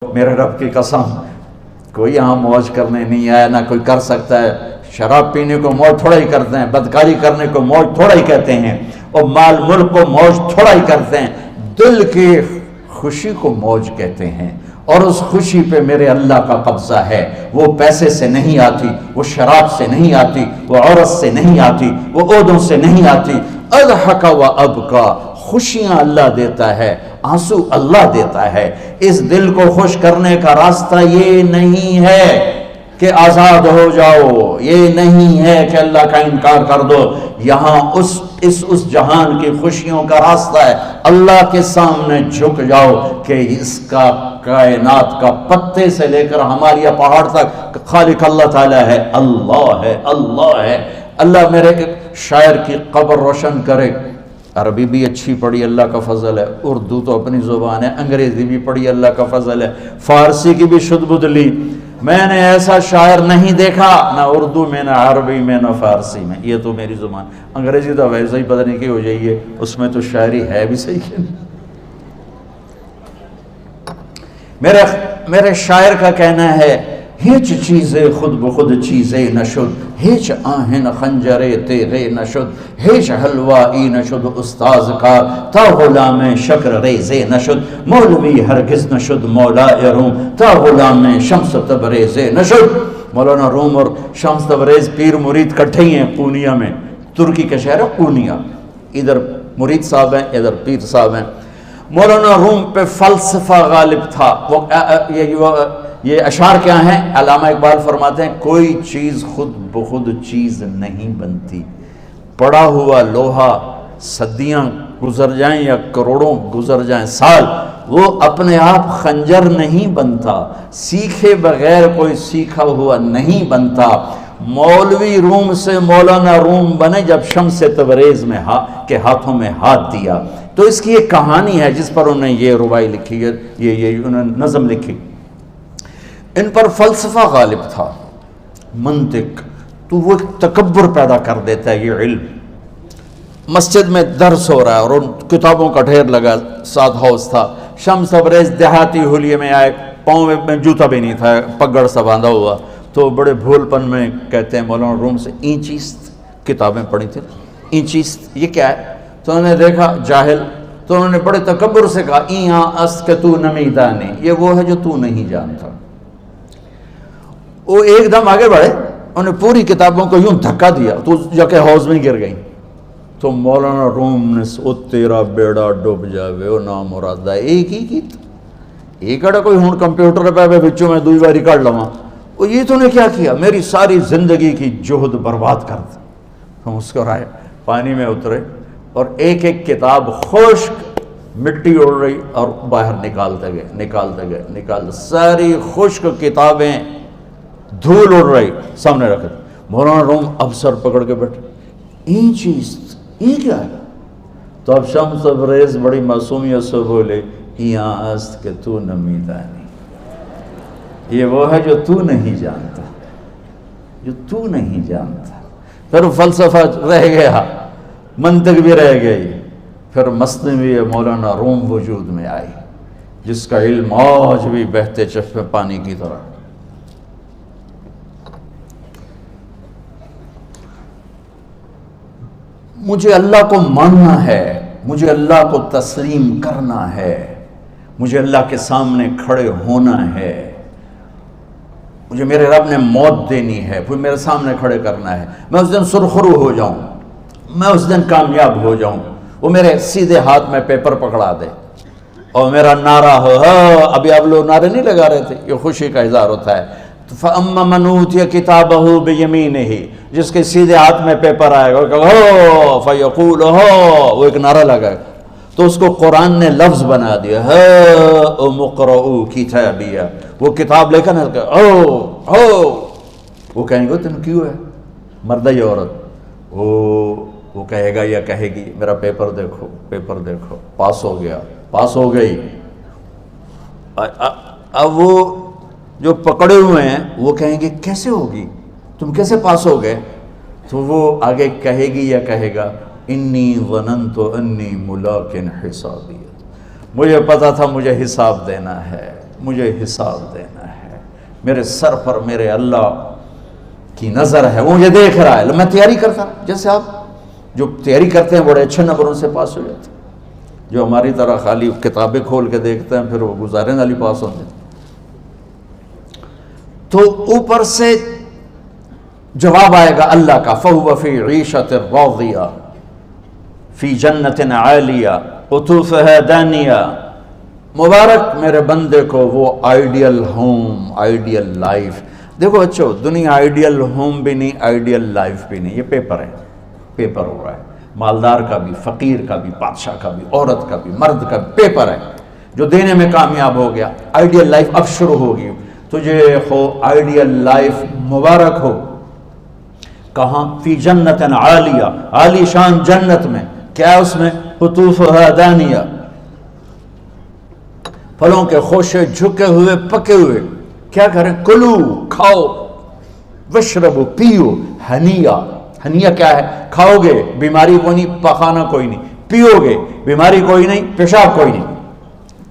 میرے رب کی قسم کوئی یہاں موج کرنے نہیں آیا، نہ کوئی کر سکتا ہے۔ شراب پینے کو موج تھوڑا ہی کرتے ہیں، بدکاری کرنے کو موج تھوڑا ہی کہتے ہیں، اور مال ملک کو موج تھوڑا ہی کرتے ہیں، دل کی خوشی کو موج کہتے ہیں۔ اور اس خوشی پہ میرے اللہ کا قبضہ ہے، وہ پیسے سے نہیں آتی، وہ شراب سے نہیں آتی، وہ عورت سے نہیں آتی، وہ عہدوں سے نہیں آتی۔ اضحک و ابکا، خوشیاں اللہ دیتا ہے، آنسو اللہ دیتا ہے۔ اس دل کو خوش کرنے کا راستہ یہ نہیں ہے کہ آزاد ہو جاؤ، یہ نہیں ہے کہ اللہ کا انکار کر دو۔ یہاں اس جہان کی خوشیوں کا راستہ ہے، اللہ کے سامنے جھک جاؤ کہ اس کا کائنات کا پتے سے لے کر ہمارے پہاڑ تک خالق اللہ تعالیٰ ہے، اللہ ہے، اللہ ہے۔ اللہ میرے شاعر کی قبر روشن کرے۔ عربی بھی اچھی پڑھی، اللہ کا فضل ہے، اردو تو اپنی زبان ہے، انگریزی بھی پڑھی، اللہ کا فضل ہے، فارسی کی بھی شد بد لی۔ میں نے ایسا شاعر نہیں دیکھا، نہ اردو میں، نہ عربی میں، نہ فارسی میں، یہ تو میری زبان۔ انگریزی تو ویسے ہی پتہ نہیں کی ہو جائیے، اس میں تو شاعری ہے بھی صحیح ہے۔ میرے شاعر کا کہنا ہے، ہیچ چیزیں خود بخود چیزیں نشد، ہیچ آہن خنجرے تیغے نشد، ہیچ حلوائی نشد استاذ کا، تا غلام شکر ریزے نشد، مولوی ہرگز نشد مولا روم، تا غلام شمس تبریز نشد۔ مولانا روم اور شمس تبریز پیر مرید کٹھے ہی ہیں پونیا میں، ترکی کا شہر ہے پونیا، ادھر مرید صاحب ہیں، ادھر پیر صاحب ہیں۔ مولانا روم پہ فلسفہ غالب تھا۔ یہ اشعار کیا ہیں؟ علامہ اقبال فرماتے ہیں، کوئی چیز خود بخود چیز نہیں بنتی، پڑا ہوا لوہا صدیاں گزر جائیں یا کروڑوں گزر جائیں سال، وہ اپنے آپ خنجر نہیں بنتا، سیکھے بغیر کوئی سیکھا ہوا نہیں بنتا۔ مولوی روم سے مولانا روم بنے جب شمس تبریز میں کے ہاتھوں میں ہاتھ دیا۔ تو اس کی ایک کہانی ہے جس پر انہوں نے یہ ربائی لکھی ہے، یہ انہوں نے نظم لکھی۔ ان پر فلسفہ غالب تھا، منطق، تو وہ تکبر پیدا کر دیتا ہے یہ علم۔ مسجد میں درس ہو رہا ہے اور ان کتابوں کا ڈھیر لگا، ساتھ ہاؤس تھا۔ شمس تبریز دیہاتی حلیے میں آئے، پاؤں میں جوتا بھی نہیں تھا، پگڑ سا باندھا ہوا، تو بڑے بھول پن میں کہتے ہیں مولانا روم سے، اینچیست کتابیں پڑھی تھیں، اینچیست یہ کیا ہے؟ تو انہوں نے دیکھا جاہل، تو انہوں نے بڑے تکبر سے کہا، ایہاں اس کہ تو نمیدانی، یہ وہ ہے جو تو نہیں جانتا۔ وہ ایک دم آگے بڑھے، انہوں نے پوری کتابوں کو یوں دھکا دیا تو جا کے حوض میں گر گئی۔ تو مولانا روم نے او تیرا بیڑا ڈوب جاوے او نامرادہ، ایک ہی کی ایک اڑا کوئی ہون کمپیوٹر پہ بچوں میں دوئی باری کر لواں، وہ یہ تو نے کیا کیا، میری ساری زندگی کی جہد برباد کر دی۔ ہم مسکرائے، پانی میں اترے اور ایک ایک کتاب خشک مٹی اڑ رہی اور باہر نکالتے گئے، ساری خشک کتابیں دھول اڑ رہی سامنے رکھے۔ مولانا روم اب سر پکڑ کے بیٹھے، این چیز یہ کیا ہے؟ تو اب شمس تبریز بڑی معصومیت سے بولے، یہاں است کہ تو نمیدانی، یہ وہ ہے جو تو نہیں جانتا، جو تو نہیں جانتا۔ پھر فلسفہ رہ گیا، منطق بھی رہ گئی، پھر مثنوی مولانا روم وجود میں آئی، جس کا علم آج بھی بہتے چشمے پانی کی طرح۔ مجھے اللہ کو ماننا ہے، مجھے اللہ کو تسلیم کرنا ہے، مجھے اللہ کے سامنے کھڑے ہونا ہے، مجھے میرے رب نے موت دینی ہے، پھر میرے سامنے کھڑے کرنا ہے، میں اس دن سرخرو ہو جاؤں، میں اس دن کامیاب ہو جاؤں، وہ میرے سیدھے ہاتھ میں پیپر پکڑا دے اور میرا نعرہ ہو، ابھی آپ لوگ نعرے نہیں لگا رہے تھے، یہ خوشی کا اظہار ہوتا ہے۔ فَأَمَّا مَنْ أُوتِيَ كِتَابَهُ بِيَمِينِهِ، جس کے سیدھے ہاتھ میں پیپر آئے گا، فَيَقُولُ وہ ایک نعرہ لگائے گا، تو اس کو قرآن نے لفظ بنا دیا، هَاؤْمُ اقْرَءُوا كِتَابِيَهْ، وہ کتاب لے کر وہ کہیں گے تم کیوں ہے، مرد یا عورت، وہ کہے گا یا کہے گی، میرا پیپر دیکھو، پیپر دیکھو، پاس ہو گیا، پاس ہو گئی۔ اب وہ جو پکڑے ہوئے ہیں وہ کہیں گے کیسے ہوگی، تم کیسے پاس ہو گئے؟ تو وہ آگے کہے گی یا کہے گا، انی ظننت انی ملاق حسابی، مجھے پتا تھا مجھے حساب دینا ہے، مجھے حساب دینا ہے، میرے سر پر میرے اللہ کی نظر ہے، وہ مجھے دیکھ رہا ہے۔ میں تیاری کرتا ہوں، جیسے آپ جو تیاری کرتے ہیں بڑے اچھے نمبروں سے پاس ہو جاتے ہیں، جو ہماری طرح خالی کتابیں کھول کے دیکھتے ہیں پھر وہ گزارے والی پاس ہوتے ہیں۔ تو اوپر سے جواب آئے گا اللہ کا، فَهُوَ فِي عِيشَةٍ رَاضِيَةٍ فِي جَنَّةٍ عَالِيَةٍ قُطُوفُهَا دَانِيَةٌ۔ مبارک میرے بندے کو وہ آئیڈیل ہوم، آئیڈیل لائف۔ دیکھو بچو، دنیا آئیڈیل ہوم بھی نہیں، آئیڈیل لائف بھی نہیں، یہ پیپر ہے، پیپر ہو رہا ہے، مالدار کا بھی، فقیر کا بھی، بادشاہ کا بھی، عورت کا بھی، مرد کا بھی پیپر ہے۔ جو دینے میں کامیاب ہو گیا، آئیڈیل لائف اب شروع ہوگی۔ تجھے ہو آئیڈیل لائف مبارک ہو۔ کہاں؟ فی جنت عالیہ، عالی شان جنت میں، کیا اس میں؟ قطوفها دانیہ، پھلوں کے خوشے جھکے ہوئے پکے ہوئے۔ کیا کریں؟ کلو، کھاؤ، وشربو، پیو، ہنیا۔ ہنیا کیا ہے؟ کھاؤ گے بیماری کوئی نہیں، پخانا کوئی نہیں، پیو گے بیماری کوئی نہیں، پیشاب کوئی نہیں۔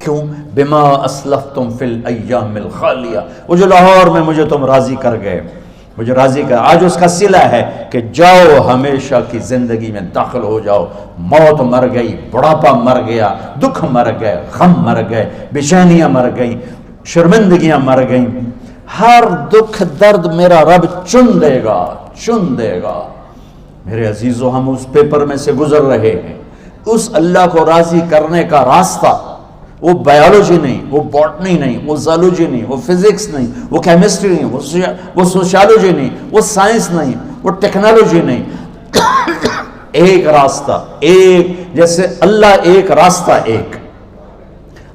کیوں؟ بما اسلفتم فی الایام الخالیہ، وہ جو لاہور میں مجھے تم راضی کر گئے، مجھے راضی کر، آج اس کا صلہ ہے کہ جاؤ ہمیشہ کی زندگی میں داخل ہو جاؤ۔ موت مر گئی، بڑھاپا مر گیا، دکھ مر گئے، غم مر گئے، بے چینیاں مر گئیں، شرمندگیاں مر گئیں۔ ہر دکھ درد میرا رب چن دے گا، چن دے گا۔ میرے عزیزو، ہم اس پیپر میں سے گزر رہے ہیں۔ اس اللہ کو راضی کرنے کا راستہ، وہ بایولوجی نہیں، وہ باٹنی نہیں، وہ زالوجی نہیں، وہ فزکس نہیں، وہ کیمسٹری نہیں، وہ سوشیالوجی نہیں، وہ سائنس نہیں، وہ ٹیکنالوجی نہیں۔ ایک راستہ، ایک، جیسے اللہ ایک، راستہ ایک،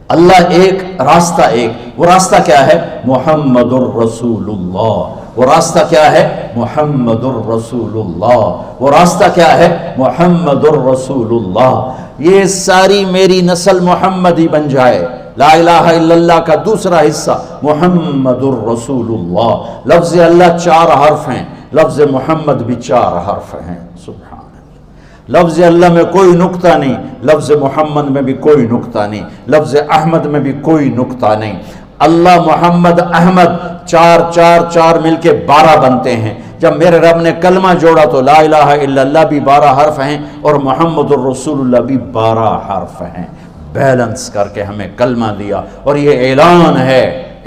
اللہ ایک، راستہ ایک۔ وہ راستہ کیا ہے؟ محمد الرسول اللہ۔ وہ راستہ کیا ہے؟ محمد الرسول اللہ۔ وہ راستہ کیا ہے؟ محمد الرسول اللہ۔ یہ ساری میری نسل محمدی بن جائے۔ لا الہ الا اللہ کا دوسرا حصہ محمد الرسول اللہ۔ لفظ اللہ 4 حرف ہیں، لفظ محمد بھی 4 حرف ہیں۔ سبحان اللہ۔ لفظ اللہ میں کوئی نقطہ نہیں، لفظ محمد میں بھی کوئی نقطہ نہیں، لفظ احمد میں بھی کوئی نقطہ نہیں۔ اللہ، محمد، احمد، 4 4 4 مل کے 12 بنتے ہیں۔ جب میرے رب نے کلمہ جوڑا تو لا الہ الا اللہ بھی 12 حرف ہیں اور محمد الرسول اللہ بھی 12 حرف ہیں۔ بیلنس کر کے ہمیں کلمہ دیا، اور یہ اعلان ہے،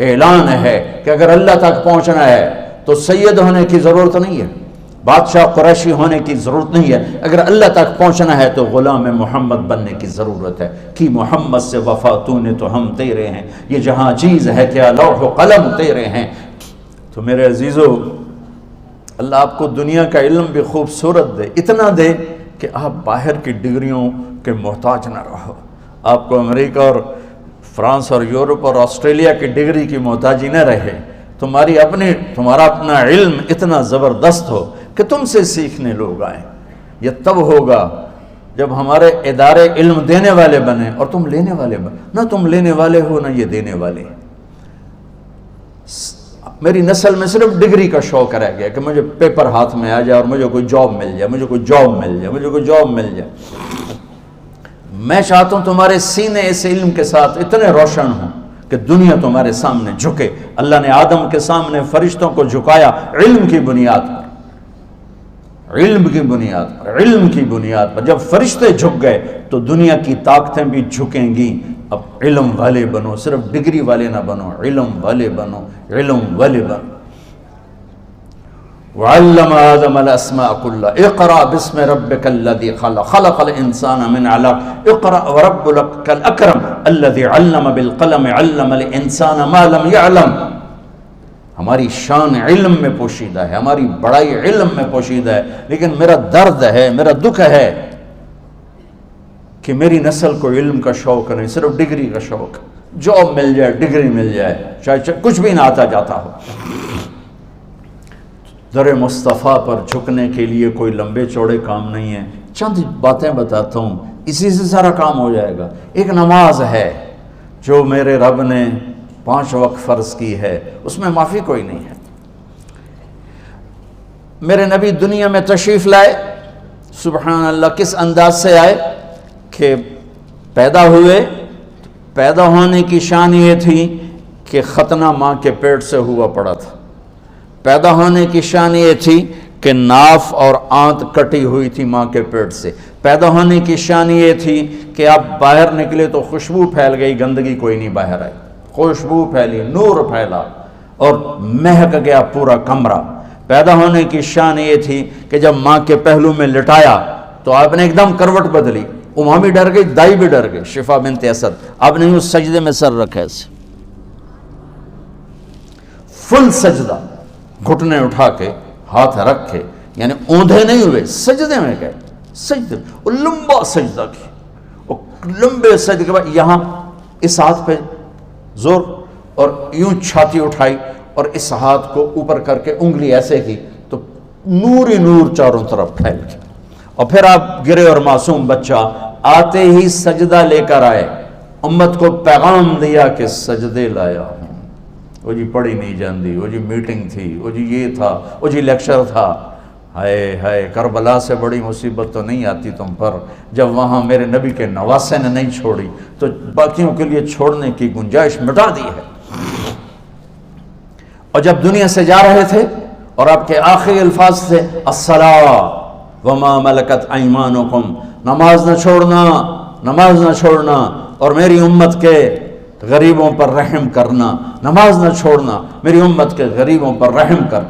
اعلان ہے کہ اگر اللہ تک پہنچنا ہے تو سید ہونے کی ضرورت نہیں ہے، بادشاہ قریشی ہونے کی ضرورت نہیں ہے۔ اگر اللہ تک پہنچنا ہے تو غلام محمد بننے کی ضرورت ہے۔ کہ محمد سے وفا تو نے تو ہم تیرے ہیں، یہ جہاں چیز ہے کیا لوح و قلم تیرے ہیں۔ تو میرے عزیزو، اللہ آپ کو دنیا کا علم بھی خوبصورت دے، اتنا دے کہ آپ باہر کی ڈگریوں کے محتاج نہ رہو، آپ کو امریکہ اور فرانس اور یورپ اور آسٹریلیا کی ڈگری کی محتاجی نہ رہے، تمہارا اپنا علم اتنا زبردست ہو کہ تم سے سیکھنے لوگ آئیں۔ یہ تب ہوگا جب ہمارے ادارے علم دینے والے بنے اور تم لینے والے بنے، نہ تم لینے والے ہو نہ یہ دینے والے۔ میری نسل میں صرف ڈگری کا شوق رہ گیا کہ مجھے پیپر ہاتھ میں آ جائے اور مجھے کوئی جاب مل جائے، مجھے کوئی جاب مل جائے، مجھے کوئی جاب مل جائے۔ میں چاہتا ہوں تمہارے سینے اس علم کے ساتھ اتنے روشن ہوں کہ دنیا تمہارے سامنے جھکے۔ اللہ نے آدم کے سامنے فرشتوں کو جھکایا علم کی بنیاد پر، علم کی بنیاد پر، علم کی بنیاد پر۔ جب فرشتے جھک گئے تو دنیا کی طاقتیں بھی جھکیں گی۔ اب علم والے بنو، صرف ڈگری والے نہ بنو، علم والے بنو، علم والے بنو۔ وعلم آدم الاسماء كلها اقرأ باسم ربك الذي خلق خلق الانسان من علق اقرأ وربك الاكرم الذي علم بالقلم علم الانسان ما لم يعلم۔ ہماری شان علم میں پوشیدہ ہے، ہماری بڑائی علم میں پوشیدہ ہے، لیکن میرا درد ہے، میرا دکھ ہے کہ میری نسل کو علم کا شوق نہیں، صرف ڈگری کا شوق۔ جاب مل جائے، ڈگری مل جائے، چاہے کچھ بھی نہ آتا جاتا ہو۔ در مصطفیٰ پر جھکنے کے لیے کوئی لمبے چوڑے کام نہیں ہیں، چند باتیں بتاتا ہوں، اسی سے سارا کام ہو جائے گا۔ ایک نماز ہے جو میرے رب نے 5 وقت فرض کی ہے، اس میں معافی کوئی نہیں ہے۔ میرے نبی دنیا میں تشریف لائے، سبحان اللہ، کس انداز سے آئے کہ پیدا ہوئے، پیدا ہونے کی شان یہ تھی کہ ختنہ ماں کے پیٹ سے ہوا پڑا تھا. پیدا ہونے کی شان یہ تھی کہ ناف اور آنت کٹی ہوئی تھی ماں کے پیٹ سے. پیدا ہونے کی شان یہ تھی کہ آپ باہر نکلے تو خوشبو پھیل گئی, گندگی کوئی نہیں باہر آئی, خوشبو پھیلی, نور پھیلا اور مہک گیا پورا کمرہ. پیدا ہونے کی شان یہ تھی کہ جب ماں کے پہلو میں لٹایا تو آپ نے ایک دم کروٹ بدلی. ماں بھی ڈر گئی, دائی بھی ڈر گئی, شفا بنت اسد. آپ نے اس سجدے میں سر رکھا ایسے فل سجدہ, گھٹنے اٹھا کے ہاتھ رکھ کے, یعنی اوندھے نہیں ہوئے, سجدے میں گئے. سجدے اور لمبا سجدہ کی, اور لمبے سجدے کے بعد یہاں اس ہاتھ پہ زور اور یوں چھاتی اٹھائی اور اس ہاتھ کو اوپر کر کے انگلی ایسے کی تو نور ہی نور چاروں طرف پھیل گیا. اور پھر آپ گرے اور معصوم بچہ آتے ہی سجدہ لے کر آئے, امت کو پیغام دیا کہ سجدے لایا ہوں. وہ جی پڑھی نہیں جاندی, وہ جی میٹنگ تھی, وہ جی یہ تھا, وہ جی لیکچر تھا. ہائے ہائے, کربلا سے بڑی مصیبت تو نہیں آتی تم پر جب وہاں میرے نبی کے نواسے نے نہیں چھوڑی تو باقیوں کے لیے چھوڑنے کی گنجائش مٹا دی ہے. اور جب دنیا سے جا رہے تھے اور آپ کے آخری الفاظ تھے الصلاۃ وما ملکت ایمانکم, نماز نہ چھوڑنا, نماز نہ چھوڑنا, اور میری امت کے غریبوں پر رحم کرنا, نماز نہ چھوڑنا, میری امت کے غریبوں پر رحم کر.